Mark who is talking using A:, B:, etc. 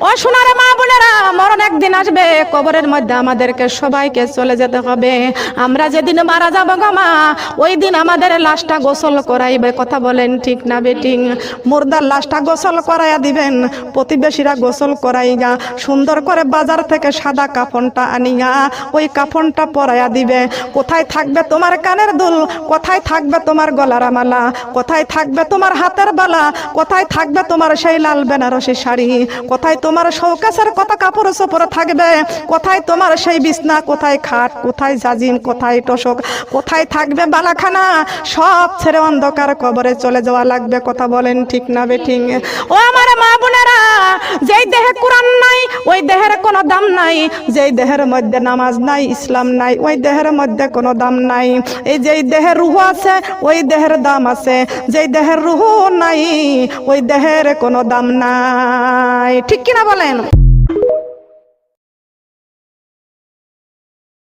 A: ও সোনার মা বোনেরা, মরণ একদিন আসবে, কবরের মধ্যে আমাদেরকে সবাইকে চলে যেতে হবে। আমরা যেদিন মারা যাব গো মা, ওই দিন আমাদের লাশটা গোসল করাইবে। কথা বলেন ঠিক না বেটিং? মুর্দার লাশটা গোসল করাইয়া দিবেন, প্রতিবেশীরা গোসল করাইয়া সুন্দর করে বাজার থেকে সাদা কাফনটা আনিয়া ওই কাফনটা পরাইয়া দিবে। কোথায় থাকবে তোমার কানের দুল, কোথায় থাকবে তোমার গলার মালা, কোথায় থাকবে তোমার হাতের বালা, কোথায় থাকবে তোমার সেই লাল বেনারসি শাড়ি, কোথায় তোমার শৌকাসের কত কাপড় চোপড় থাকবে, কোথায় তোমার সেই বিছনা, কোথায় খাট, কোথায় জাজিম, কোথায় তোশক, কোথায় থাকবে বালাখানা, সব ছেড়ে অন্ধকার কবরে চলে যাওয়া লাগবে। কথা বলেন ঠিক না বেঠিং? ও আমার মা বোনেরা, যেই দেহে কোরআন নাই ওই দেহের কোনো দাম নাই, যেই দেহের মধ্যে নামাজ নাই, ইসলাম নাই, ওই দেহের মধ্যে কোনো দাম নাই। এই যেই দেহের রূহ আছে ওই দেহের দাম আছে, যেই দেহের রূহ নাই ওই দেহের কোনো দাম নাই। ঠিক কিনা বলেন?